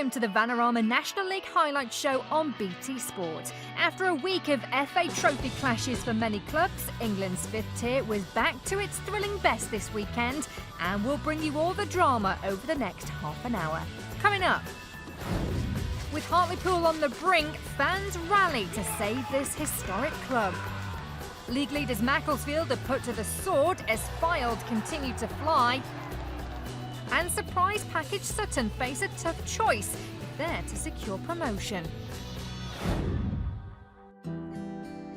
welcome to the Vanarama National League Highlight Show on BT Sport. After a week of FA Trophy clashes for many clubs, England's fifth tier was back to its thrilling best this weekend, and we'll bring you all the drama over the next half an hour. Coming up, with Hartlepool on the brink, fans rally to save this historic club. League leaders Macclesfield are put to the sword as Fylde continue to fly. And surprise package Sutton face a tough choice if they're to secure promotion.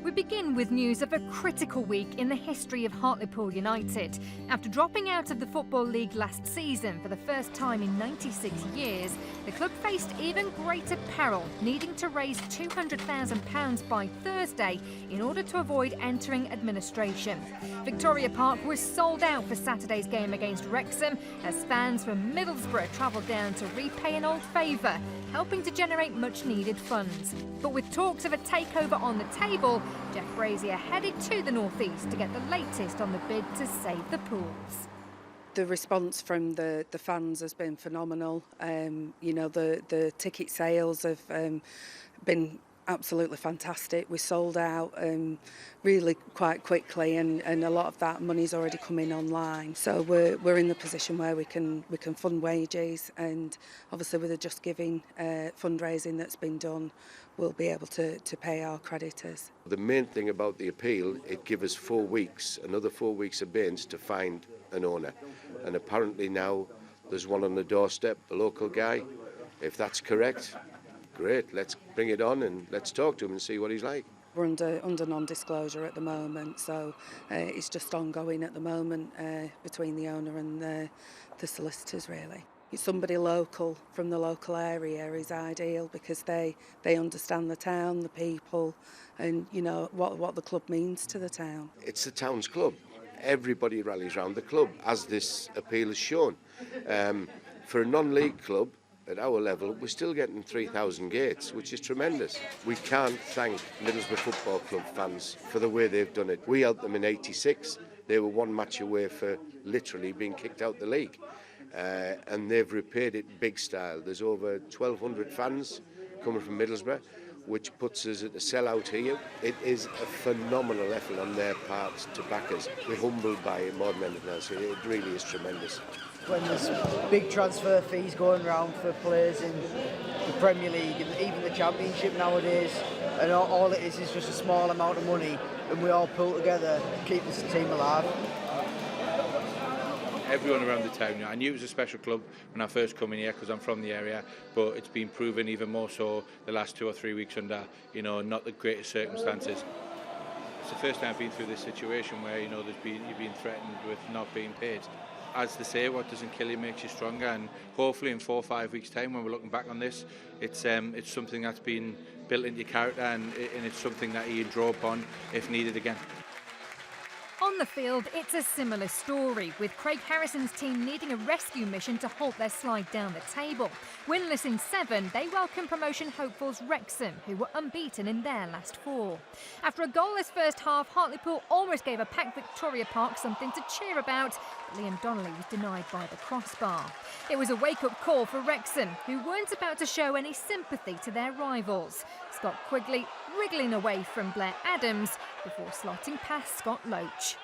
We begin with news of a critical week in the history of Hartlepool United. After dropping out of the Football League last season for the first time in 96 years, the club faced even greater peril, needing to raise £200,000 by Thursday in order to avoid entering administration. Victoria Park was sold out for Saturday's game against Wrexham as fans from Middlesbrough travelled down to repay an old favour, helping to generate much-needed funds. But with talks of a takeover on the table, Jeff Brazier headed to the northeast to get the latest on the bid to save the pools. The response from the fans has been phenomenal. The ticket sales have been absolutely fantastic. We sold out really quite quickly, and a lot of that money's already coming online. So we're in the position where we can fund wages, and obviously with the Just Giving fundraising that's been done, we'll be able to pay our creditors. The main thing about the appeal, it gives us 4 weeks, another 4 weeks of bains to find an owner. And apparently now there's one on the doorstep, a local guy. If that's correct, great, let's bring it on and let's talk to him and see what he's like. We're under non-disclosure at the moment, so it's just ongoing at the moment between the owner and the solicitors, really. It's somebody local from the local area is ideal because they understand the town, the people, and you know what the club means to the town. It's the town's club. Everybody rallies around the club, as this appeal has shown. For a non-league club, at our level, we're still getting 3,000 gates, which is tremendous. We can't thank Middlesbrough Football Club fans for the way they've done it. We helped them in '86. They were one match away for literally being kicked out the league. And they've repaid it big style. There's over 1,200 fans coming from Middlesbrough, which puts us at a sellout here. It is a phenomenal effort on their part to back us. We're humbled by it more than anything else. It really is tremendous. When there's big transfer fees going around for players in the Premier League and even the Championship nowadays, and all it is just a small amount of money, and we all pull together to keep this team alive. Everyone around the town, I knew it was a special club when I first come in here because I'm from the area, but it's been proven even more so the last 2 or 3 weeks under, not the greatest circumstances. It's the first time I've been through this situation where, you've been threatened with not being paid. As they say, what doesn't kill you makes you stronger, and hopefully in 4 or 5 weeks' time, when we're looking back on this, it's something that's been built into your character, and it's something that you draw upon if needed again. On the field, it's a similar story, with Craig Harrison's team needing a rescue mission to halt their slide down the table. Winless in 7, they welcome promotion hopefuls Wrexham, who were unbeaten in their last 4. After a goalless first half, Hartlepool almost gave a packed Victoria Park something to cheer about, but Liam Donnelly was denied by the crossbar. It was a wake-up call for Wrexham, who weren't about to show any sympathy to their rivals. Scott Quigley wriggling away from Blair Adams before slotting past Scott Loach.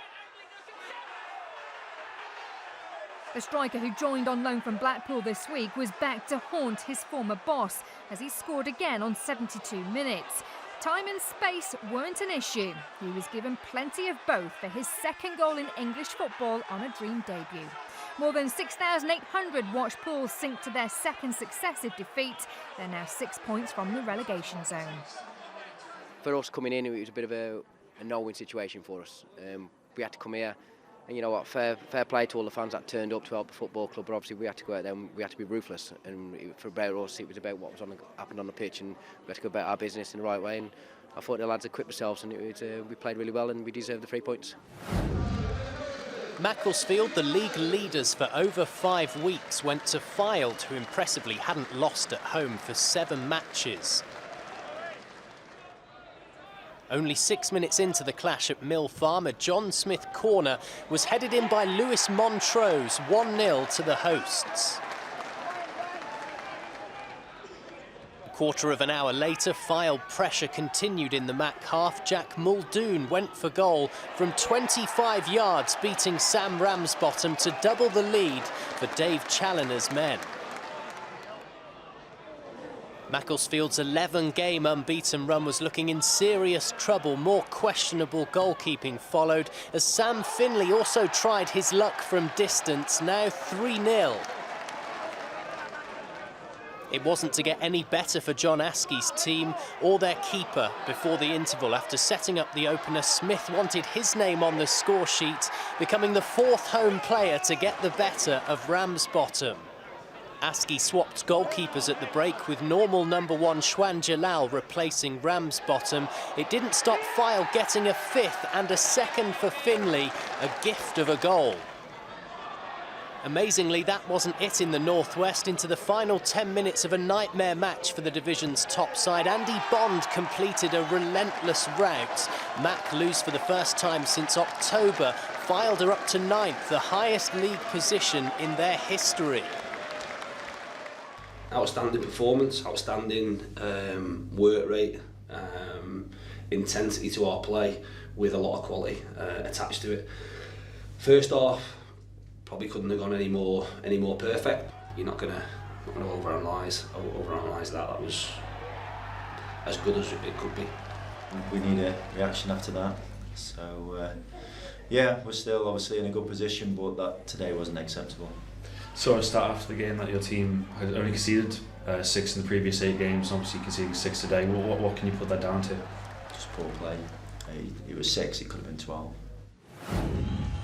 A striker who joined on loan from Blackpool this week was back to haunt his former boss as he scored again on 72 minutes. Time and space weren't an issue. He was given plenty of both for his second goal in English football on a dream debut. More than 6,800 watched Pool sink to their second successive defeat. They're now 6 points from the relegation zone. For us coming in, it was a bit of a no-win situation for us. We had to come here, and you know what, fair play to all the fans that turned up to help the football club, but obviously we had to go out there and we had to be ruthless, and for about us it was about what was happened on the pitch, and we had to go about our business in the right way, and I thought the lads equipped themselves, and we played really well and we deserved the 3 points. Macclesfield, the league leaders for over 5 weeks, went to Fylde, who impressively hadn't lost at home for 7 matches. Only 6 minutes into the clash at Mill Farm, a John Smith corner was headed in by Lewis Montrose, 1-0 to the hosts. Quarter of an hour later, Fylde pressure continued in the Mac half. Jack Muldoon went for goal from 25 yards, beating Sam Ramsbottom to double the lead for Dave Challoner's men. Macclesfield's 11-game unbeaten run was looking in serious trouble. More questionable goalkeeping followed as Sam Finley also tried his luck from distance, now 3-0. It wasn't to get any better for John Askey's team or their keeper before the interval. After setting up the opener, Smith wanted his name on the score sheet, becoming the 4th home player to get the better of Ramsbottom. Askey swapped goalkeepers at the break with normal number 1 Shwan Jalal replacing Ramsbottom. It didn't stop Fylde getting a 5th and a 2nd for Finley, a gift of a goal. Amazingly, that wasn't it in the northwest. Into the final 10 minutes of a nightmare match for the division's top side, Andy Bond completed a relentless rout. Mac lose for the first time since October. Fylde are up to 9th, the highest league position in their history. Outstanding performance, outstanding work rate, intensity to our play with a lot of quality attached to it. First half, probably couldn't have gone any more perfect. You're not gonna overanalyze that. That was as good as it could be. We need a reaction after that. So yeah, we're still obviously in a good position, but that today wasn't acceptable. Saw a start after the game that your team had only conceded 6 in the previous 8 games, obviously conceding 6 today. What can you put that down to? Just poor play. It was 6, it could have been 12.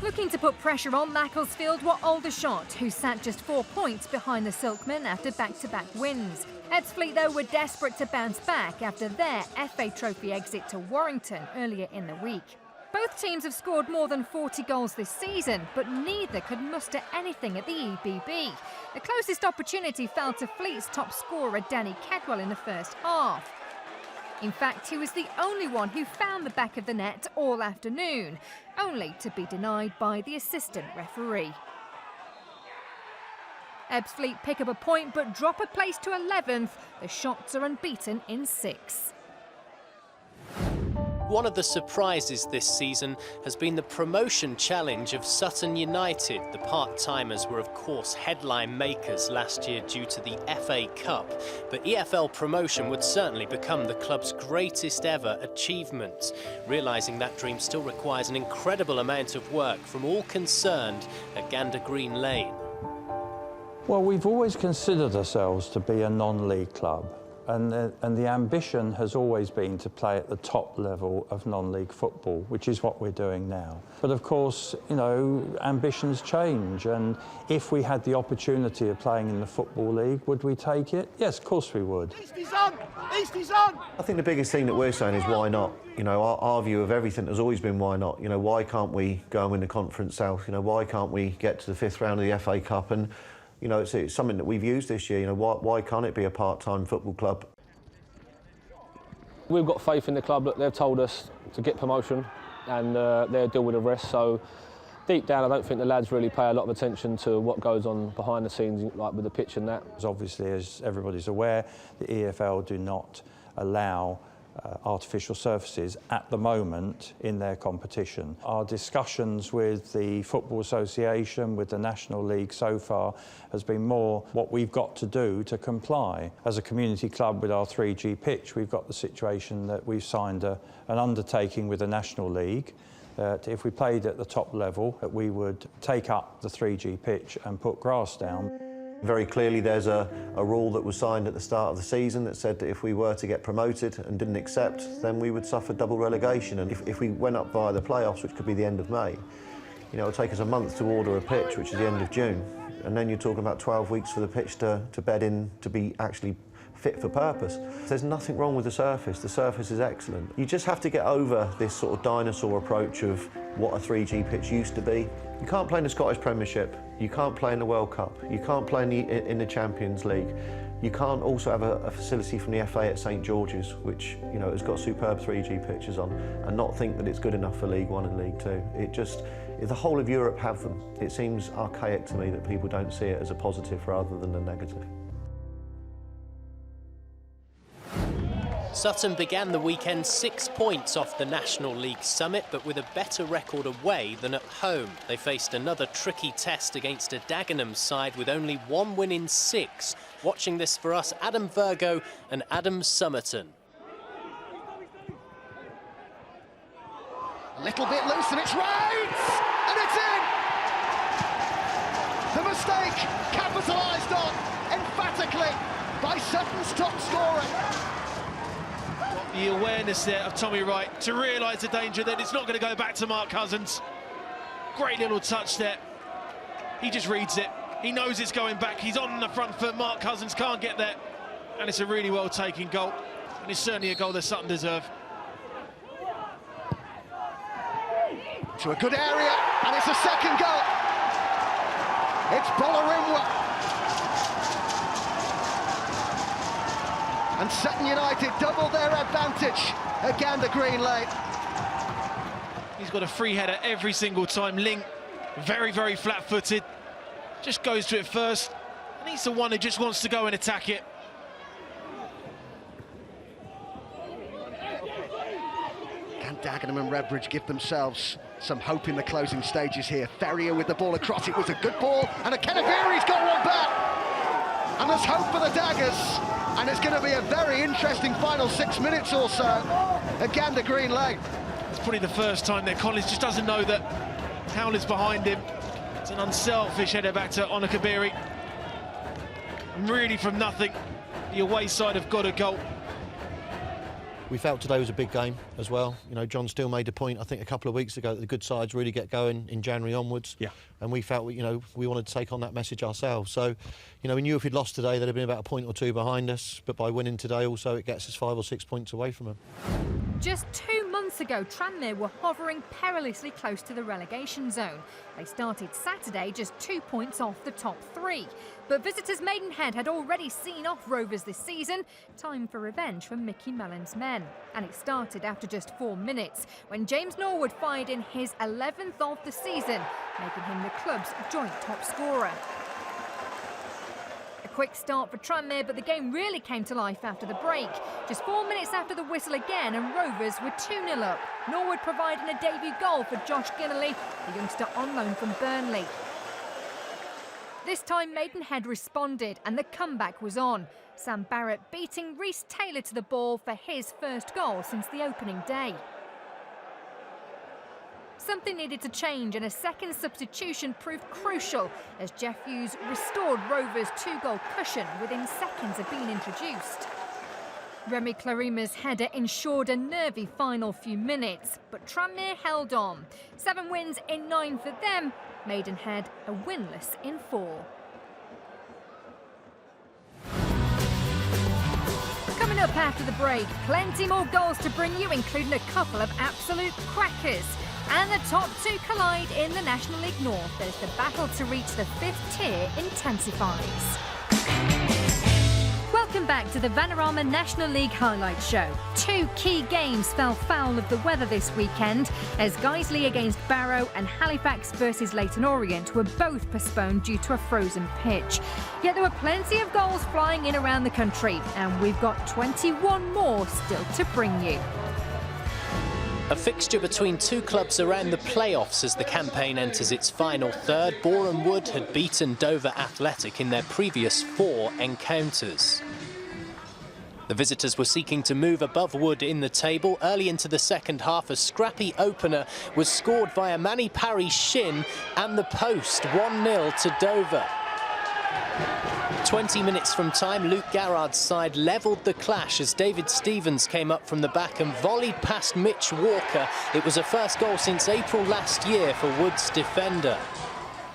Looking to put pressure on Macclesfield were Aldershot, who sat just 4 points behind the Silkmen after back-to-back wins. Ebbsfleet, though, were desperate to bounce back after their FA Trophy exit to Warrington earlier in the week. Both teams have scored more than 40 goals this season, but neither could muster anything at the EBB. The closest opportunity fell to Fleet's top scorer, Danny Kedwell, in the first half. In fact, he was the only one who found the back of the net all afternoon, only to be denied by the assistant referee. Ebbsfleet pick up a point but drop a place to 11th. The Shots are unbeaten in 6. One of the surprises this season has been the promotion challenge of Sutton United. The part-timers were of course headline makers last year due to the FA Cup, but EFL promotion would certainly become the club's greatest ever achievement. Realising that dream still requires an incredible amount of work from all concerned at Gander Green Lane. Well, we've always considered ourselves to be a non-league club. And the ambition has always been to play at the top level of non-league football, which is what we're doing now. But of course, you know, ambitions change, and if we had the opportunity of playing in the Football League, would we take it? Yes, of course we would. East is on! East is on! I think the biggest thing that we're saying is why not? You know, our view of everything has always been why not? You know, why can't we go and win the Conference South? You know, why can't we get to the 5th round of the FA Cup? And you know, it's something that we've used this year. You know, why can't it be a part-time football club? We've got faith in the club. That they've told us to get promotion, and they'll deal with the rest. So deep down, I don't think the lads really pay a lot of attention to what goes on behind the scenes, like with the pitch and that. Obviously, as everybody's aware, the EFL do not allow artificial surfaces at the moment in their competition. Our discussions with the Football Association, with the National League so far, has been more what we've got to do to comply. As a community club with our 3G pitch, we've got the situation that we've signed an undertaking with the National League that if we played at the top level, that we would take up the 3G pitch and put grass down. Very clearly there's a rule that was signed at the start of the season that said that if we were to get promoted and didn't accept, then we would suffer double relegation. And if we went up via the playoffs, which could be the end of May, you know, it would take us a month to order a pitch, which is the end of June. And then you're talking about 12 weeks for the pitch to bed in, to be actually fit for purpose. There's nothing wrong with the surface is excellent. You just have to get over this sort of dinosaur approach of what a 3G pitch used to be. You can't play in the Scottish Premiership, you can't play in the World Cup, you can't play in the Champions League. You can't also have a facility from the FA at St George's, which, you know, has got superb 3G pitches on, and not think that it's good enough for League One and League Two. The whole of Europe have them. It seems archaic to me that people don't see it as a positive rather than a negative. Sutton began the weekend 6 points off the National League summit, but with a better record away than at home. They faced another tricky test against a Dagenham side with only 1 win in 6. Watching this for us, Adam Virgo and Adam Somerton. A little bit loose and it's right! And it's in! The mistake capitalised on emphatically by Sutton's top scorer. Got the awareness there of Tommy Wright to realise the danger that it's not going to go back to Mark Cousins. Great little touch there. He just reads it. He knows it's going back. He's on the front foot. Mark Cousins can't get there. And it's a really well-taken goal. And it's certainly a goal that Sutton deserve. To a good area, and it's a second goal. It's Boreham. And Sutton United double their advantage again the Green Lane. He's got a free header every single time. Ling, very, very flat-footed. Just goes to it first. And he's the one who just wants to go and attack it. Can Dagenham and Redbridge give themselves some hope in the closing stages here? Ferrier with the ball across. It was a good ball, and a Kenaviri's got one back. And there's hope for the Daggers. And it's going to be a very interesting final 6 minutes or so. Again, the Green Lane. It's probably the first time that Collins just doesn't know that Howler's behind him. It's an unselfish header back to Honor Kabiri. And really from nothing, the away side have got a goal. We felt today was a big game as well. You know, John Still made a point, I think, a couple of weeks ago that the good sides really get going in January onwards. Yeah. And we felt, you know, we wanted to take on that message ourselves. So, you know, we knew if we'd lost today, there'd have been about a point or two behind us. But by winning today, also, it gets us 5 or 6 points away from them. Just 2 months ago, Tranmere were hovering perilously close to the relegation zone. They started Saturday just 2 points off the top 3. But visitors Maidenhead had already seen off Rovers this season. Time for revenge for Mickey Mellon's men. And it started after just 4 minutes when James Norwood fired in his 11th of the season, making him the club's joint top scorer. A quick start for Tranmere, but the game really came to life after the break. Just 4 minutes after the whistle again, and Rovers were 2-0 up. Norwood providing a debut goal for Josh Ginnelly, the youngster on loan from Burnley. This time Maidenhead responded and the comeback was on. Sam Barrett beating Reece Taylor to the ball for his first goal since the opening day. Something needed to change and a second substitution proved crucial as Jeff Hughes restored Rovers' 2-goal cushion within seconds of being introduced. Remy Clarima's header ensured a nervy final few minutes, but Tranmere held on. 7 wins in 9 for them, Maidenhead are winless in 4. Coming up after the break, plenty more goals to bring you, including a couple of absolute crackers. And the top 2 collide in the National League North as the battle to reach the 5th tier intensifies. Welcome back to the Vanarama National League Highlight Show. 2 key games fell foul of the weather this weekend as Guiseley against Barrow and Halifax versus Leyton Orient were both postponed due to a frozen pitch. Yet there were plenty of goals flying in around the country, and we've got 21 more still to bring you. A fixture between 2 clubs around the playoffs as the campaign enters its final third. Boreham Wood had beaten Dover Athletic in their previous 4 encounters. The visitors were seeking to move above Wood in the table. Early into the second half, a scrappy opener was scored via Manny Parry's shin and the post, 1-0 to Dover. 20 minutes from time, Luke Garrard's side levelled the clash as David Stevens came up from the back and volleyed past Mitch Walker. It was a first goal since April last year for Wood's defender.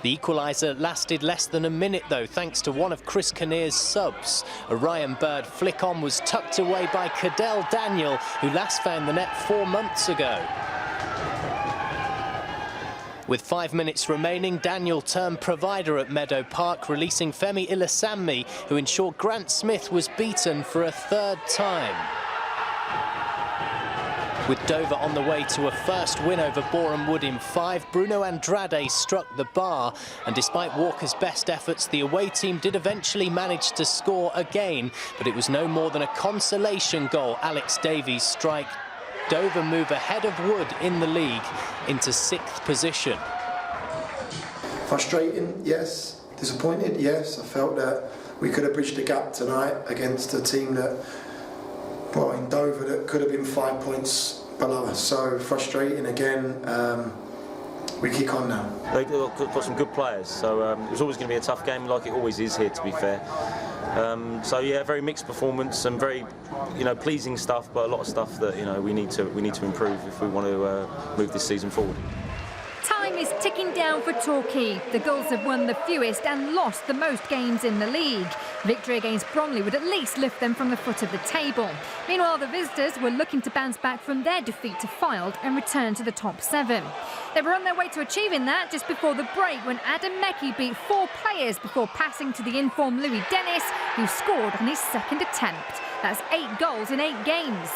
The equaliser lasted less than a minute though, thanks to one of Chris Kinnear's subs. A Ryan Bird flick-on was tucked away by Cadell Daniel, who last found the net 4 months ago. With 5 minutes remaining, Daniel turned provider at Meadow Park, releasing Femi Ilasammi, who ensured Grant Smith was beaten for a 3rd time. With Dover on the way to a first win over Boreham Wood in 5, Bruno Andrade struck the bar, and despite Walker's best efforts, the away team did eventually manage to score again, but it was no more than a consolation goal. Alex Davies' strike. Dover move ahead of Wood in the league into 6th position. Frustrating, yes. Disappointed, yes. I felt that we could have bridged the gap tonight against a team that, well, in Dover, that could have been 5 points below us. So frustrating again. We kick on now. They've got some good players, so it was always going to be a tough game, like it always is here, to be fair. So yeah, very mixed performance and very, pleasing stuff, but a lot of stuff that we need to improve if we want to move this season forward. Time is ticking down for Torquay. The Gulls have won the fewest and lost the most games in the league. Victory against Bromley would at least lift them from the foot of the table. Meanwhile, the visitors were looking to bounce back from their defeat to Fylde and return to the top 7. They were on their way to achieving that just before the break when Adam Meckie beat 4 players before passing to the informed Louis Dennis, who scored on his second attempt. That's 8 goals in 8 games.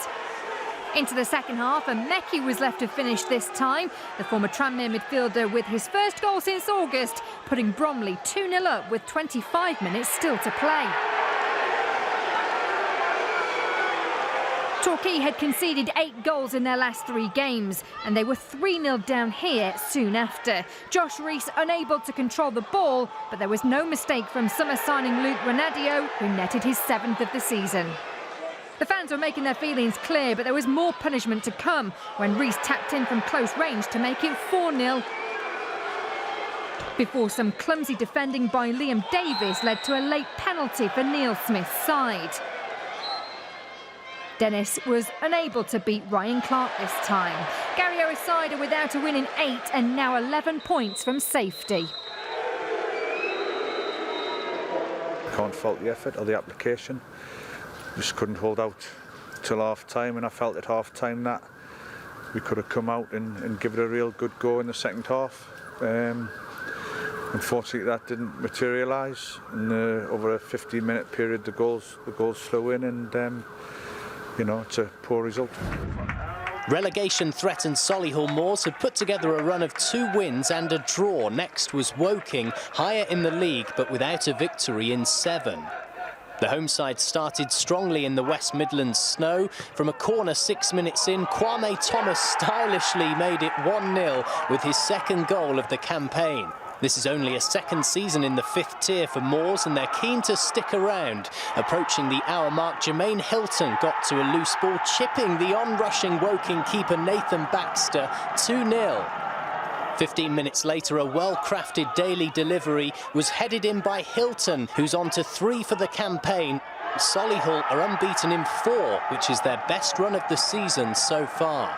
Into the second half, and Meckie was left to finish this time. The former Tranmere midfielder with his first goal since August, putting Bromley 2-0 up with 25 minutes still to play. Torquay had conceded 8 goals in their last 3 games, and they were 3-0 down here soon after. Josh Rees unable to control the ball, but there was no mistake from summer signing Luke Renadio, who netted his 7th of the season. The fans were making their feelings clear, but there was more punishment to come when Rees tapped in from close range to make it 4-0. Before some clumsy defending by Liam Davies led to a late penalty for Neil Smith's side. Dennis was unable to beat Ryan Clark this time. Gary O'Side are without a win in 8 and now 11 points from safety. Can't fault the effort or the application. Just couldn't hold out till half-time, and I felt at half-time that we could have come out and give it a real good go in the second half. Unfortunately, that didn't materialise, and over a 15-minute period the goals flew in, and it's a poor result. Relegation threatened Solihull Moors had put together a run of 2 wins and a draw. Next was Woking, higher in the league but without a victory in 7. The home side started strongly in the West Midlands snow. From a corner 6 minutes in, Kwame Thomas stylishly made it 1-0 with his second goal of the campaign. This is only a second season in the 5th tier for Moors, and they're keen to stick around. Approaching the hour mark, Jermaine Hilton got to a loose ball, chipping the on-rushing Woking keeper Nathan Baxter 2-0. 15 minutes later, a well-crafted daily delivery was headed in by Hilton, who's on to 3 for the campaign. Solihull are unbeaten in 4, which is their best run of the season so far.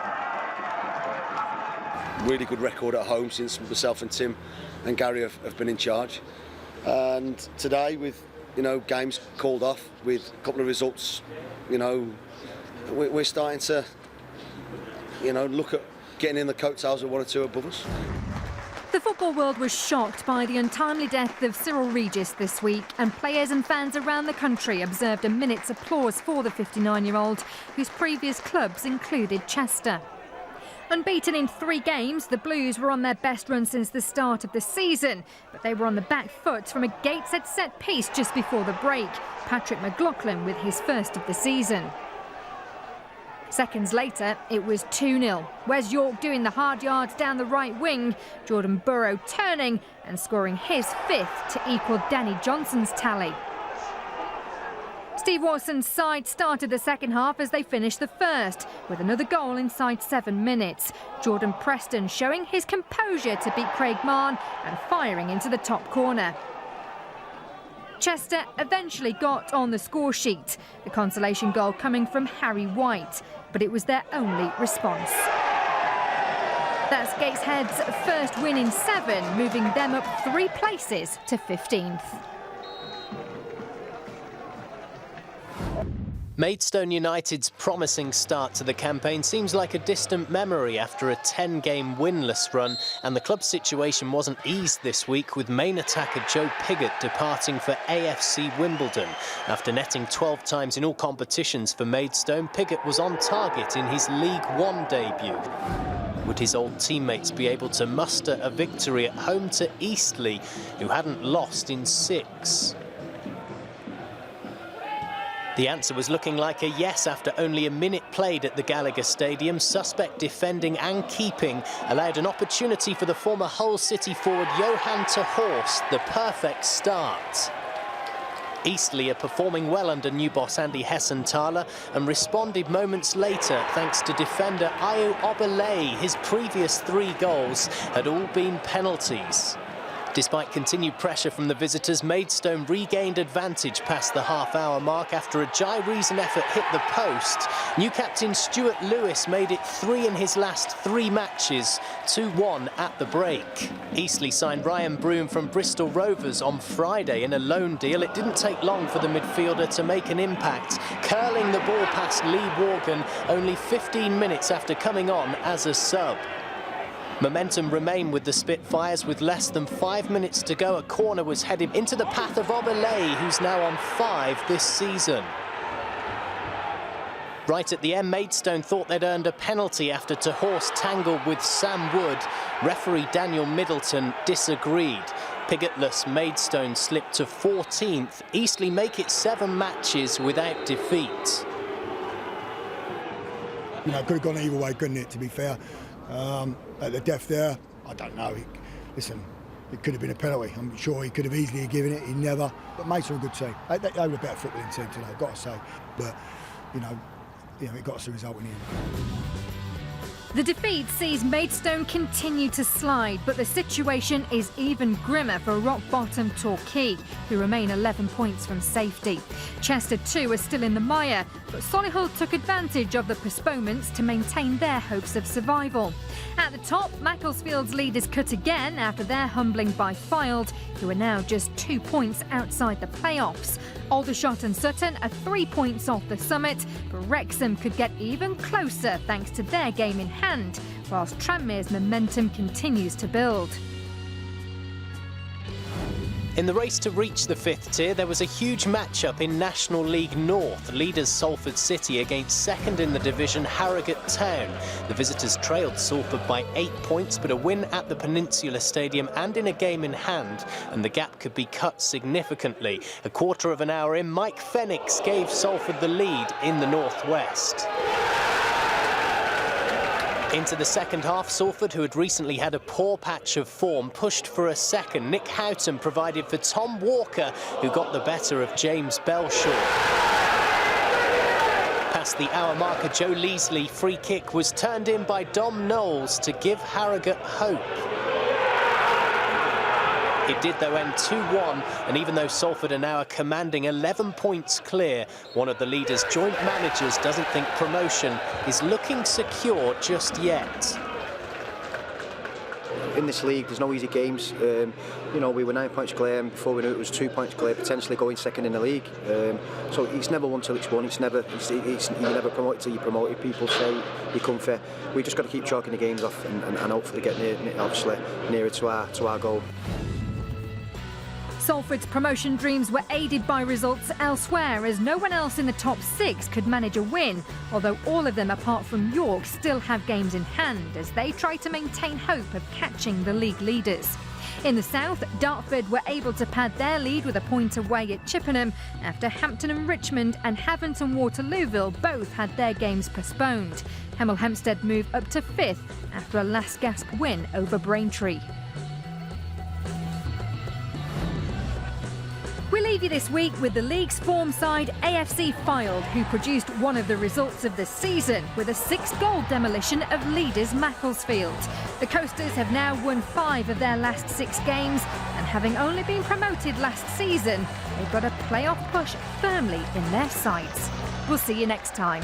Really good record at home since myself and Tim and Gary have been in charge. And today, with games called off, with a couple of results, we're starting to look at getting in the coattails of 1 or 2 above us. The football world was shocked by the untimely death of Cyril Regis this week, and players and fans around the country observed a minute's applause for the 59-year-old, whose previous clubs included Chester. Unbeaten in 3 games, the Blues were on their best run since the start of the season, but they were on the back foot from a Gateshead set piece just before the break. Patrick McLaughlin with his first of the season. Seconds later, it was 2-0. Wes York doing the hard yards down the right wing, Jordan Burrow turning and scoring his 5th to equal Danny Johnson's tally. Steve Watson's side started the second half as they finished the first, with another goal inside 7 minutes. Jordan Preston showing his composure to beat Craig Marn and firing into the top corner. Chester eventually got on the score sheet, the consolation goal coming from Harry White, but it was their only response. That's Gateshead's first win in 7, moving them up 3 places to 15th. Maidstone United's promising start to the campaign seems like a distant memory after a 10-game winless run, and the club's situation wasn't eased this week, with main attacker Joe Pigott departing for AFC Wimbledon. After netting 12 times in all competitions for Maidstone, Pigott was on target in his League One debut. Would his old teammates be able to muster a victory at home to Eastleigh, who hadn't lost in 6? The answer was looking like a yes after only a minute played at the Gallagher Stadium. Suspect defending and keeping allowed an opportunity for the former Hull City forward Johan ter Horst, the perfect start. Eastleigh are performing well under new boss Andy Hessenthaler and responded moments later thanks to defender Ayo Obelay. His previous 3 goals had all been penalties. Despite continued pressure from the visitors, Maidstone regained advantage past the half-hour mark after a Jai-Reason effort hit the post. New captain Stuart Lewis made it 3 in his last 3 matches, 2-1 at the break. Eastleigh signed Ryan Broom from Bristol Rovers on Friday in a loan deal. It didn't take long for the midfielder to make an impact, curling the ball past Lee Worgan only 15 minutes after coming on as a sub. Momentum remained with the Spitfires. With less than 5 minutes to go, a corner was headed into the path of Obelay, who's now on 5 this season. Right at the end, Maidstone thought they'd earned a penalty after ter Horst tangled with Sam Wood. Referee Daniel Middleton disagreed. Pigottless Maidstone slipped to 14th. Eastleigh make it 7 matches without defeat. You know, it could have gone either way, couldn't it, to be fair? At the death there, I don't know. Listen, it could have been a penalty. I'm sure he could have easily given it. He never. But Maidstone are a good team. They were a better footballing team today, I've got to say. But you know, it got us a result in the end. The defeat sees Maidstone continue to slide, but the situation is even grimmer for rock-bottom Torquay, who remain 11 points from safety. Chester too are still in the mire, but Solihull took advantage of the postponements to maintain their hopes of survival. At the top, Macclesfield's lead is cut again after their humbling by Fylde, who are now just 2 points outside the playoffs. Aldershot and Sutton are 3 points off the summit, but Wrexham could get even closer thanks to their game in hand, whilst Tranmere's momentum continues to build. In the race to reach the 5th tier, there was a huge match-up in National League North. Leaders Salford City against second in the division Harrogate Town. The visitors trailed Salford by 8 points, but a win at the Peninsula Stadium and in a game in hand, and the gap could be cut significantly. A quarter of an hour in, Mike Fenix gave Salford the lead in the northwest. Into the second half, Salford, who had recently had a poor patch of form, pushed for a second. Nick Houghton provided for Tom Walker, who got the better of James Belshaw. Past the hour marker, Joe Leasley free kick was turned in by Dom Knowles to give Harrogate hope. It did, though, end 2-1, and even though Salford are now a commanding 11 points clear, one of the league's joint managers doesn't think promotion is looking secure just yet. In this league, there's no easy games. You know, we were 9 points clear, and before we knew it was 2 points clear, potentially going second in the league. So it's never won till it's won. You never promote it till you promote it. People say you come fair. We just got to keep chalking the games off and hopefully get nearer to our goal. Salford's promotion dreams were aided by results elsewhere, as no one else in the top 6 could manage a win, although all of them apart from York still have games in hand as they try to maintain hope of catching the league leaders. In the south, Dartford were able to pad their lead with a point away at Chippenham after Hampton and Richmond and Havant and Waterlooville both had their games postponed. Hemel Hempstead moved up to 5th after a last-gasp win over Braintree. We leave you this week with the league's form side AFC Fylde, who produced one of the results of the season with a 6-goal demolition of leaders Macclesfield. The Coasters have now won 5 of their last 6 games, and having only been promoted last season, they've got a playoff push firmly in their sights. We'll see you next time.